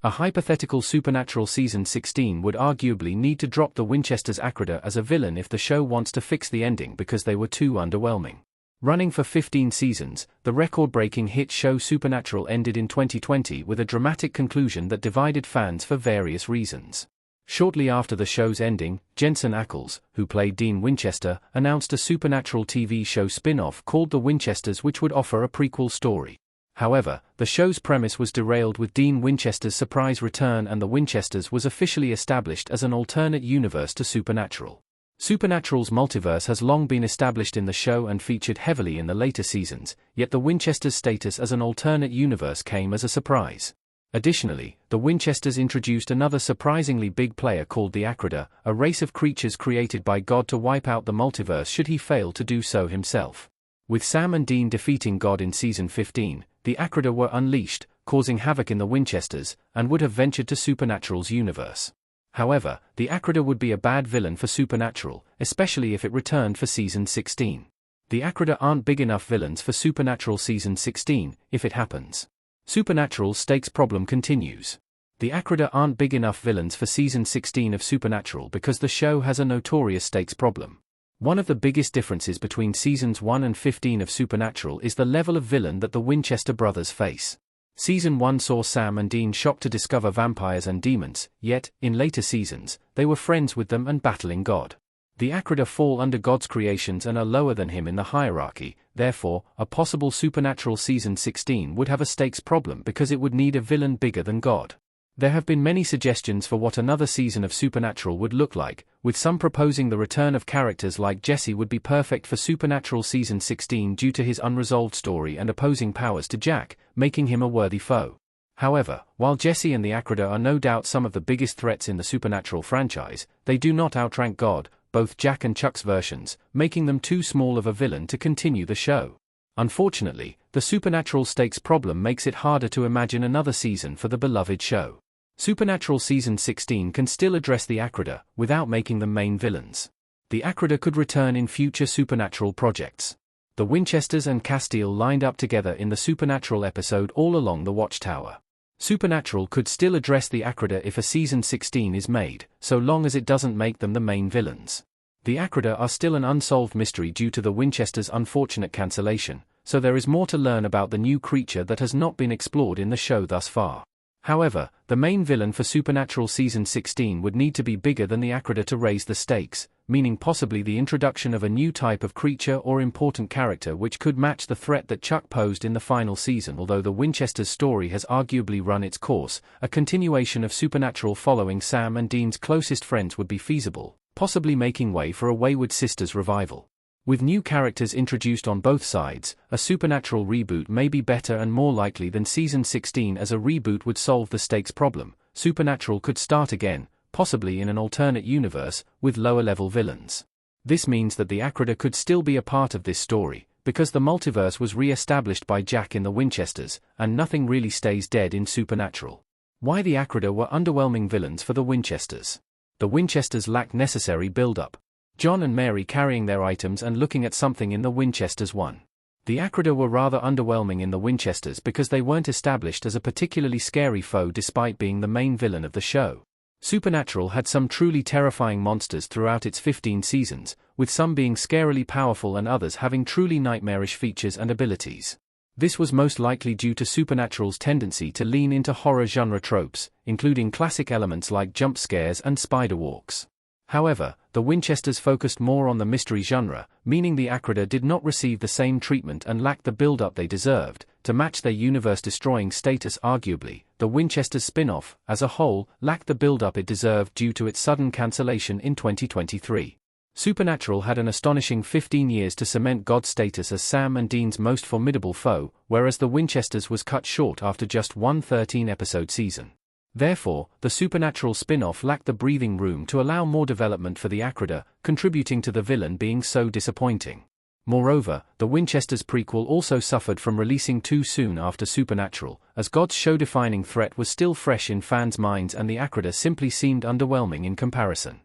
A hypothetical Supernatural Season 16 would arguably need to drop the Winchesters' Akrida as a villain if the show wants to fix the ending because they were too underwhelming. Running for 15 seasons, the record-breaking hit show Supernatural ended in 2020 with a dramatic conclusion that divided fans for various reasons. Shortly after the show's ending, Jensen Ackles, who played Dean Winchester, announced a Supernatural TV show spin-off called The Winchesters which would offer a prequel story. However, the show's premise was derailed with Dean Winchester's surprise return and The Winchesters was officially established as an alternate universe to Supernatural. Supernatural's multiverse has long been established in the show and featured heavily in the later seasons, yet the Winchesters' status as an alternate universe came as a surprise. Additionally, the Winchesters introduced another surprisingly big player called the Akrida, a race of creatures created by God to wipe out the multiverse should he fail to do so himself. With Sam and Dean defeating God in Season 15, the Akrida were unleashed, causing havoc in the Winchesters, and would have ventured to Supernatural's universe. However, the Akrida would be a bad villain for Supernatural, especially if it returned for Season 16. The Akrida aren't big enough villains for Supernatural Season 16, if it happens. Supernatural's stakes problem continues. The Akrida aren't big enough villains for Season 16 of Supernatural because the show has a notorious stakes problem. One of the biggest differences between Seasons 1 and 15 of Supernatural is the level of villain that the Winchester brothers face. Season 1 saw Sam and Dean shocked to discover vampires and demons, yet, in later seasons, they were friends with them and battling God. The Akrida fall under God's creations and are lower than him in the hierarchy, therefore, a possible Supernatural Season 16 would have a stakes problem because it would need a villain bigger than God. There have been many suggestions for what another season of Supernatural would look like, with some proposing the return of characters like Jesse would be perfect for Supernatural Season 16 due to his unresolved story and opposing powers to Jack, making him a worthy foe. However, while Jesse and the Akrida are no doubt some of the biggest threats in the Supernatural franchise, they do not outrank God, both Jack and Chuck's versions, making them too small of a villain to continue the show. Unfortunately, the Supernatural stakes problem makes it harder to imagine another season for the beloved show. Supernatural Season 16 can still address the Akrida, without making them main villains. The Akrida could return in future Supernatural projects. The Winchesters and Castiel lined up together in the Supernatural episode All Along the Watchtower. Supernatural could still address the Akrida if a Season 16 is made, so long as it doesn't make them the main villains. The Akrida are still an unsolved mystery due to the Winchesters' unfortunate cancellation, so there is more to learn about the new creature that has not been explored in the show thus far. However, the main villain for Supernatural Season 16 would need to be bigger than the Akrida to raise the stakes, meaning possibly the introduction of a new type of creature or important character which could match the threat that Chuck posed in the final season. Although the Winchesters' story has arguably run its course, a continuation of Supernatural following Sam and Dean's closest friends would be feasible, possibly making way for a Wayward Sisters revival. With new characters introduced on both sides, a Supernatural reboot may be better and more likely than Season 16 as a reboot would solve the stakes problem. Supernatural could start again, possibly in an alternate universe, with lower-level villains. This means that the Akrida could still be a part of this story, because the multiverse was re-established by Jack in the Winchesters, and nothing really stays dead in Supernatural. Why the Akrida were underwhelming villains for the Winchesters. The Winchesters lacked necessary build-up. John and Mary carrying their items and looking at something in the Winchesters 1. The Akrida were rather underwhelming in the Winchesters because they weren't established as a particularly scary foe despite being the main villain of the show. Supernatural had some truly terrifying monsters throughout its 15 seasons, with some being scarily powerful and others having truly nightmarish features and abilities. This was most likely due to Supernatural's tendency to lean into horror genre tropes, including classic elements like jump scares and spider walks. However, the Winchesters focused more on the mystery genre, meaning the Akrida did not receive the same treatment and lacked the build-up they deserved. To match their universe-destroying status arguably, the Winchesters spin-off, as a whole, lacked the build-up it deserved due to its sudden cancellation in 2023. Supernatural had an astonishing 15 years to cement God's status as Sam and Dean's most formidable foe, whereas the Winchesters was cut short after just one 13-episode season. Therefore, the Supernatural spin-off lacked the breathing room to allow more development for the Akrida, contributing to the villain being so disappointing. Moreover, the Winchesters prequel also suffered from releasing too soon after Supernatural, as God's show-defining threat was still fresh in fans' minds and the Akrida simply seemed underwhelming in comparison.